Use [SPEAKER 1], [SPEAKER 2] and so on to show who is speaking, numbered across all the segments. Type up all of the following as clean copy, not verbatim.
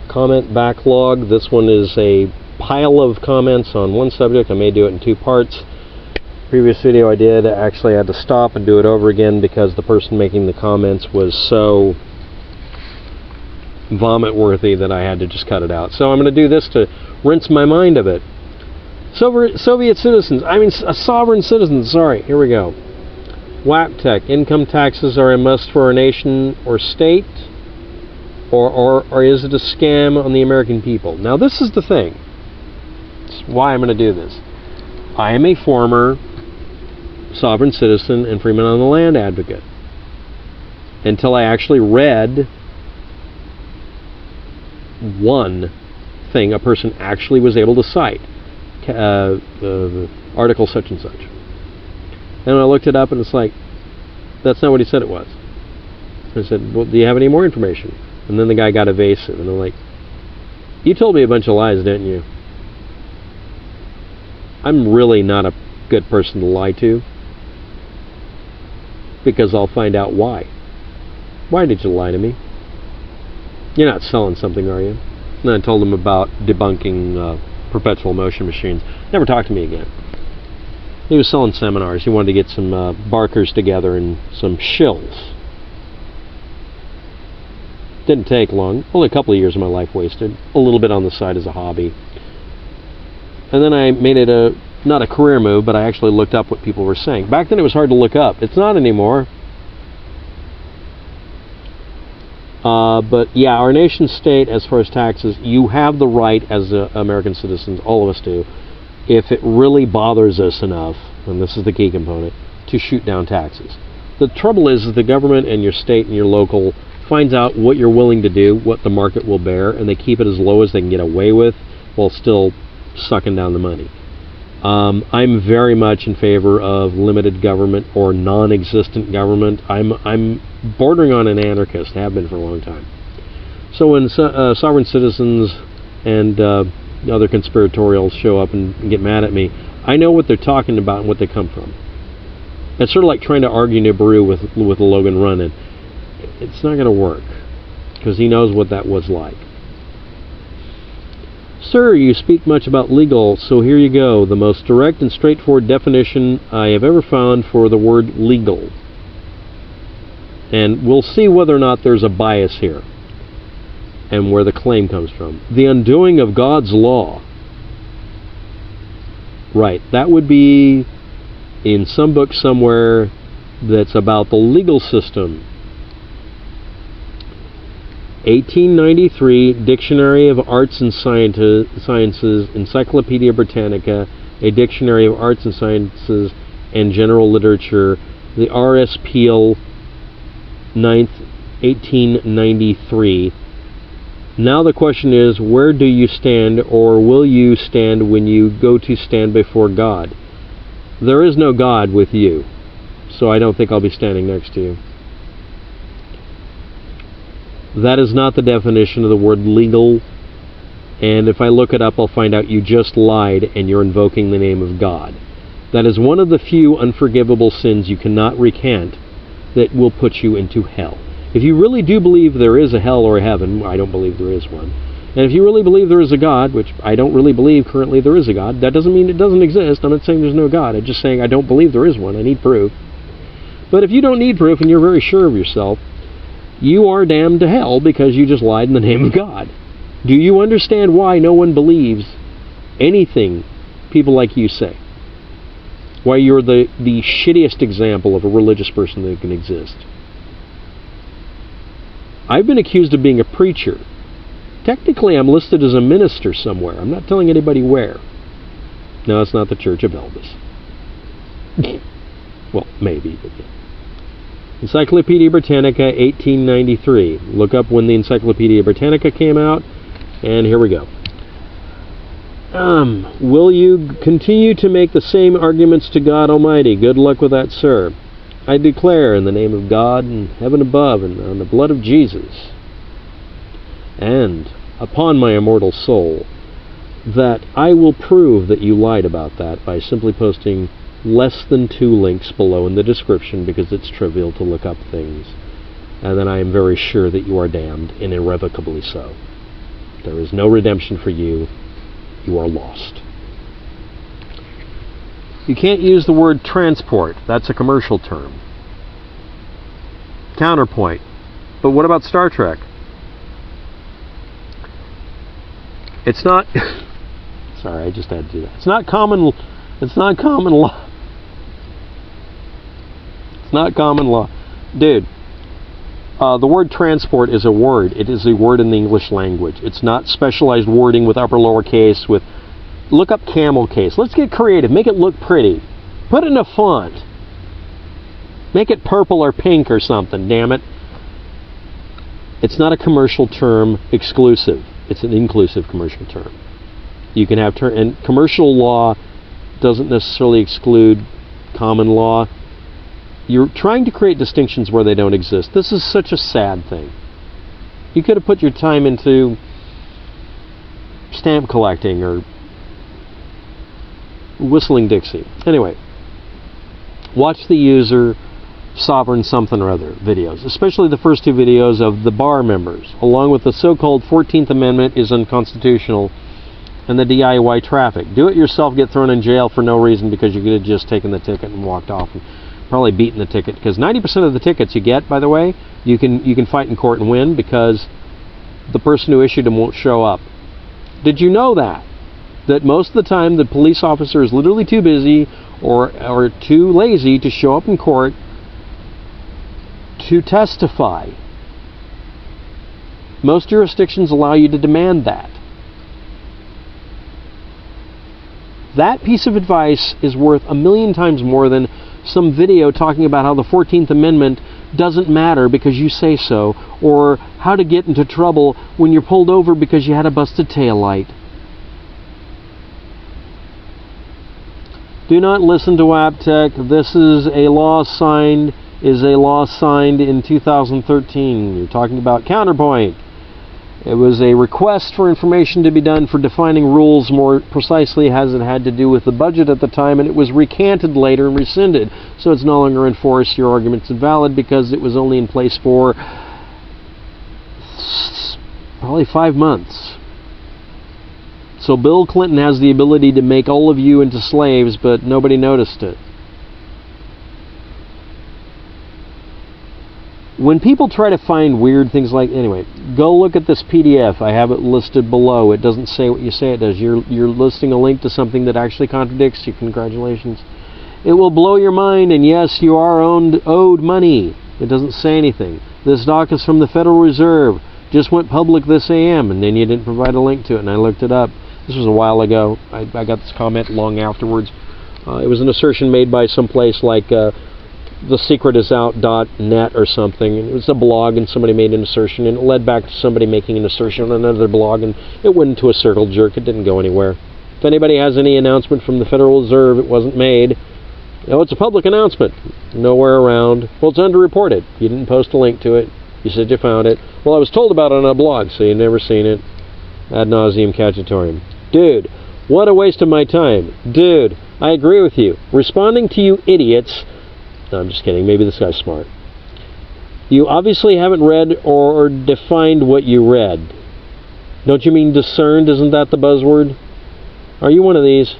[SPEAKER 1] comment backlog. This one is a pile of comments on one subject. I may do it in 2 parts. Previous video I did, I actually had to stop and do it over again because the person making the comments was so vomit-worthy that I had to just cut it out. So I'm going to do this to rinse my mind of it. Soviet citizens, sovereign citizens, sorry, here we go. WAPTEK, income taxes are a must for our nation or state, or is it a scam on the American people? Now this is the thing. It's why I'm going to do this. I am a former sovereign citizen and Freeman on the Land advocate. Until I actually read one thing a person actually was able to cite. Article such and such. And I looked it up and it's like, that's not what he said it was. I said, well, do you have any more information? And then the guy got evasive and I'm like, you told me a bunch of lies, didn't you? I'm really not a good person to lie to, because I'll find out why. Why did you lie to me? You're not selling something, are you? And then I told him about debunking perpetual motion machines. Never talked to me again. He was selling seminars. He wanted to get some barkers together and some shills. Didn't take long. Only a couple of years of my life wasted. A little bit on the side as a hobby. And then I made it not a career move, but I actually looked up what people were saying. Back then it was hard to look up. It's not anymore. But yeah, our nation state, as far as taxes, you have the right as American citizens, all of us do, if it really bothers us enough, and this is the key component, to shoot down taxes. The trouble is the government and your state and your local finds out what you're willing to do, what the market will bear, and they keep it as low as they can get away with while still sucking down the money. I'm very much in favor of limited government or non-existent government. I'm bordering on an anarchist, have been for a long time. So when sovereign citizens and other conspiratorials show up and get mad at me, I know what they're talking about and what they come from. It's sort of like trying to argue Nibiru with Logan Runnan. It's not going to work, because he knows what that was like. Sir, you speak much about legal, so here you go. The most direct and straightforward definition I have ever found for the word legal. And we'll see whether or not there's a bias here and where the claim comes from. The undoing of God's law. Right, that would be in some book somewhere that's about the legal system. 1893, Dictionary of Arts and Sciences, Encyclopedia Britannica, a Dictionary of Arts and Sciences and General Literature, the R.S. Peale, 9th, 1893. Now the question is, where do you stand, or will you stand when you go to stand before God? There is no God with you, so I don't think I'll be standing next to you. That is not the definition of the word legal, and if I look it up, I'll find out you just lied and you're invoking the name of God. That is one of the few unforgivable sins you cannot recant that will put you into hell. If you really do believe there is a hell or a heaven, I don't believe there is one, and if you really believe there is a God, which I don't really believe currently there is a God, that doesn't mean it doesn't exist. I'm not saying there's no God. I'm just saying I don't believe there is one. I need proof. But if you don't need proof and you're very sure of yourself, you are damned to hell because you just lied in the name of God. Do you understand why no one believes anything people like you say? Why you're the shittiest example of a religious person that can exist? I've been accused of being a preacher. Technically, I'm listed as a minister somewhere. I'm not telling anybody where. No, it's not the Church of Elvis. Well, maybe, but yeah. Encyclopedia Britannica, 1893. Look up when the Encyclopedia Britannica came out, and here we go. Will you continue to make the same arguments to God Almighty? Good luck with that, sir. I declare in the name of God and heaven above and on the blood of Jesus and upon my immortal soul that I will prove that you lied about that by simply posting less than 2 links below in the description, because it's trivial to look up things. And then I am very sure that you are damned, and irrevocably so. There is no redemption for you. You are lost. You can't use the word transport. That's a commercial term. Counterpoint. But what about Star Trek? It's not... Sorry, I just had to do that. It's not common law. It's not common law. Dude, the word transport is a word. It is a word in the English language. It's not specialized wording with upper lower case. Look up camel case. Let's get creative. Make it look pretty. Put it in a font. Make it purple or pink or something, damn it. It's not a commercial term exclusive. It's an inclusive commercial term. You can have and commercial law doesn't necessarily exclude common law. You're trying to create distinctions where they don't exist. This is such a sad thing. You could have put your time into stamp collecting or whistling Dixie. Anyway, watch the user sovereign something or other videos, especially the first two videos of the bar members, along with the so-called 14th Amendment is unconstitutional and the DIY traffic. Do it yourself, get thrown in jail for no reason because you could have just taken the ticket and walked off and probably beaten the ticket, because 90% of the tickets you get, by the way, you can fight in court and win because the person who issued them won't show up. Did you know that most of the time the police officer is literally too busy or too lazy to show up in court to testify? Most jurisdictions allow you to demand that. That piece of advice is worth 1,000,000 times more than some video talking about how the 14th Amendment doesn't matter because you say so, or how to get into trouble when you're pulled over because you had a busted taillight. Do not listen to WAPTEK. This is a law signed in 2013. You're talking about counterpoint. It was a request for information to be done for defining rules more precisely, as it had to do with the budget at the time, and it was recanted later and rescinded. So it's no longer in force. Your argument's invalid because it was only in place for probably 5 months. So Bill Clinton has the ability to make all of you into slaves, but nobody noticed it. When people try to find weird things like... Anyway, go look at this PDF. I have it listed below. It doesn't say what you say it does. You're listing a link to something that actually contradicts you. Congratulations. It will blow your mind, and yes, you are owed money. It doesn't say anything. This doc is from the Federal Reserve. Just went public this AM, and then you didn't provide a link to it, and I looked it up. This was a while ago. I got this comment long afterwards. It was an assertion made by some place like... thesecretisout.net or something. It was a blog, and somebody made an assertion, and it led back to somebody making an assertion on another blog, and it went into a circle jerk. It didn't go anywhere. If anybody has any announcement from the Federal Reserve, it wasn't made. Oh, it's a public announcement. Nowhere around. Well, it's underreported. You didn't post a link to it. You said you found it. Well, I was told about it on a blog, so you've never seen it. Ad nauseum cacciatorium. Dude, what a waste of my time. Dude, I agree with you. Responding to you idiots... No, I'm just kidding. Maybe this guy's smart. You obviously haven't read or defined what you read. Don't you mean discerned? Isn't that the buzzword? Are you one of these?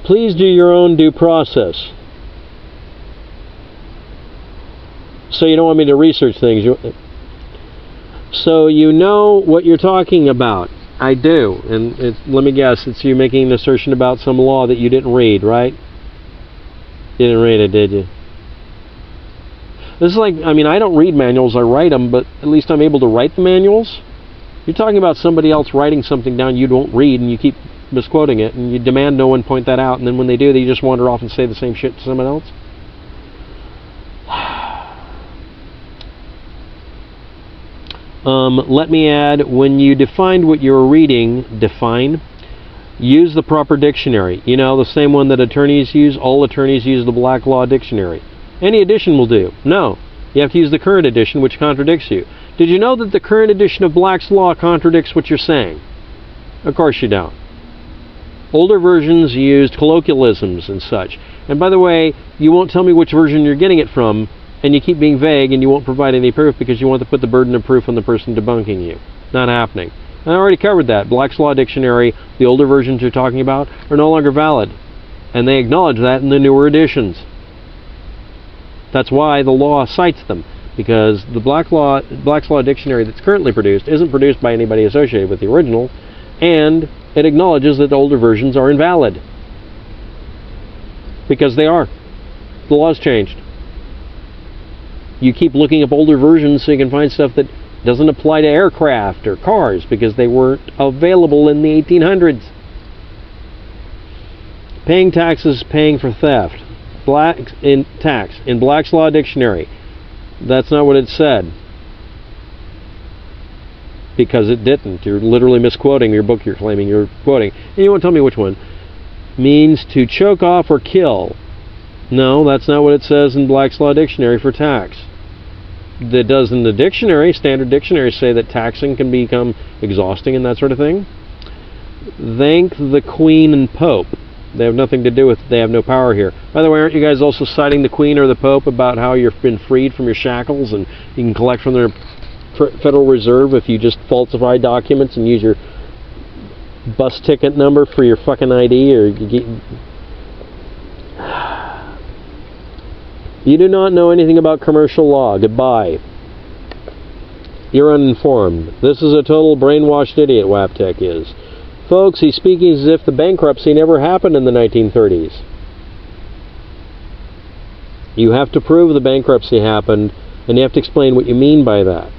[SPEAKER 1] Please do your own due process. So you don't want me to research things. So you know what you're talking about. I do. And let me guess, it's you making an assertion about some law that you didn't read, right? You didn't read it, did you? This is like, I mean, I don't read manuals, I write them, but at least I'm able to write the manuals. You're talking about somebody else writing something down you don't read, and you keep misquoting it, and you demand no one point that out, and then when they do, they just wander off and say the same shit to someone else. Let me add, when you defined what you're reading, use the proper dictionary. You know, the same one that attorneys use. All attorneys use the Black Law Dictionary. Any edition will do. No. You have to use the current edition, which contradicts you. Did you know that the current edition of Black's Law contradicts what you're saying? Of course you don't. Older versions used colloquialisms and such. And by the way, you won't tell me which version you're getting it from, and you keep being vague, and you won't provide any proof because you want to put the burden of proof on the person debunking you. Not happening. I already covered that. Black's Law Dictionary, the older versions you're talking about, are no longer valid. And they acknowledge that in the newer editions. That's why the law cites them. Because the Black's Law Dictionary that's currently produced isn't produced by anybody associated with the original, and it acknowledges that the older versions are invalid. Because they are. The law's changed. You keep looking up older versions so you can find stuff that doesn't apply to aircraft or cars because they weren't available in the 1800s. Paying taxes, paying for theft. Tax in Black's Law Dictionary. That's not what it said. Because it didn't. You're literally misquoting your book you're claiming you're quoting. And you won't tell me which one. Means to choke off or kill. No, that's not what it says in Black's Law Dictionary for tax. That does in the dictionary, standard dictionaries say that taxing can become exhausting and that sort of thing. Thank the Queen and Pope. They have nothing to do with it. They have no power here. By the way, aren't you guys also citing the Queen or the Pope about how you've been freed from your shackles and you can collect from their Federal Reserve if you just falsify documents and use your bus ticket number for your fucking ID or you get... You do not know anything about commercial law. Goodbye. You're uninformed. This is a total brainwashed idiot, WAPTEK is. Folks, he's speaking as if the bankruptcy never happened in the 1930s. You have to prove the bankruptcy happened, and you have to explain what you mean by that.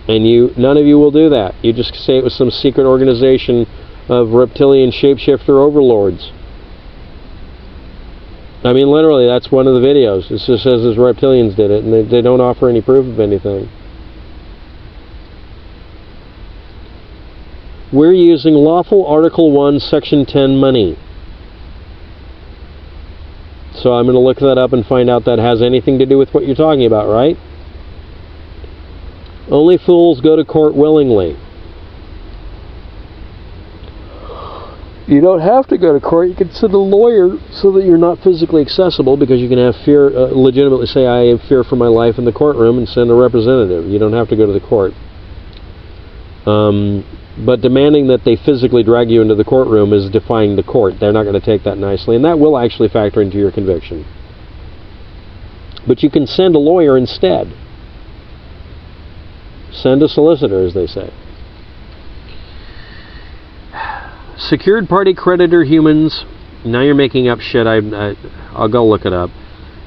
[SPEAKER 1] And none of you will do that. You just say it was some secret organization of reptilian shapeshifter overlords. I mean, literally, that's one of the videos. It just says his reptilians did it, and they don't offer any proof of anything. We're using lawful Article 1, Section 10 money. So I'm going to look that up and find out that has anything to do with what you're talking about, right? Only fools go to court willingly. You don't have to go to court. You can send a lawyer so that you're not physically accessible because you can have fear, legitimately say, I have fear for my life in the courtroom and send a representative. You don't have to go to the court. But demanding that they physically drag you into the courtroom is defying the court. They're not going to take that nicely, and that will actually factor into your conviction. But you can send a lawyer instead. Send a solicitor, as they say. Secured party creditor humans, now you're making up shit, I'll go look it up.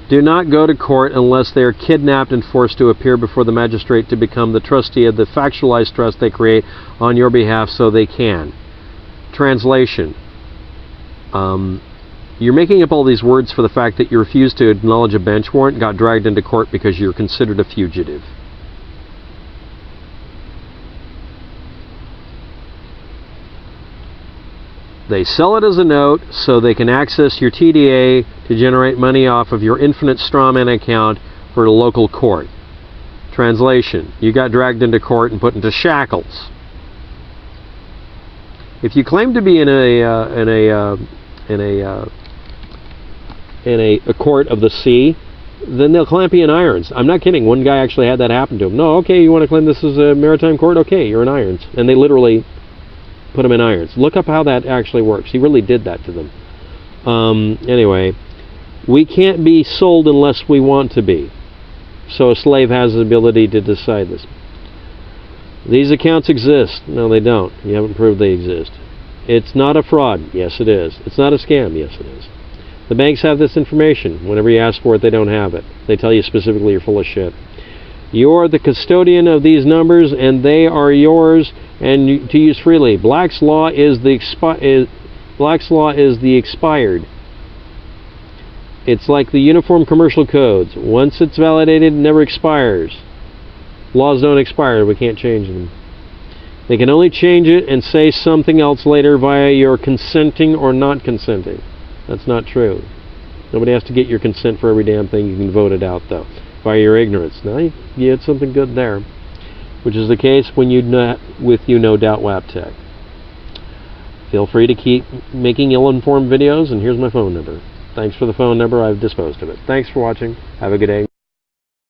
[SPEAKER 1] Do not go to court unless they are kidnapped and forced to appear before the magistrate to become the trustee of the factualized trust they create on your behalf so they can. Translation. You're making up all these words for the fact that you refused to acknowledge a bench warrant and got dragged into court because you're considered a fugitive. They sell it as a note so they can access your TDA to generate money off of your infinite strawman account for a local court. Translation. You got dragged into court and put into shackles. If you claim to be in a court of the sea, then they'll clamp you in irons. I'm not kidding. One guy actually had that happen to him. No, okay, you want to claim this is a maritime court? Okay, you're in irons. And they literally put him in irons. Look up how that actually works. He really did that to them. Anyway, we can't be sold unless we want to be. So a slave has the ability to decide this. These accounts exist. No, they don't. You haven't proved they exist. It's not a fraud. Yes, it is. It's not a scam. Yes, it is. The banks have this information. Whenever you ask for it, they don't have it. They tell you specifically you're full of shit. You're the custodian of these numbers, and they are yours and to use freely. Black's Law is the expired. It's like the Uniform Commercial Codes. Once it's validated, it never expires. Laws don't expire. We can't change them. They can only change it and say something else later via your consenting or not consenting. That's not true. Nobody has to get your consent for every damn thing. You can vote it out, though, via your ignorance. Now you had something good there, which is the case when you with No Doubt WAPTEK. Feel free to keep making ill-informed videos, and here's my phone number. Thanks for the phone number. I've disposed of it. Thanks for watching. Have a good day.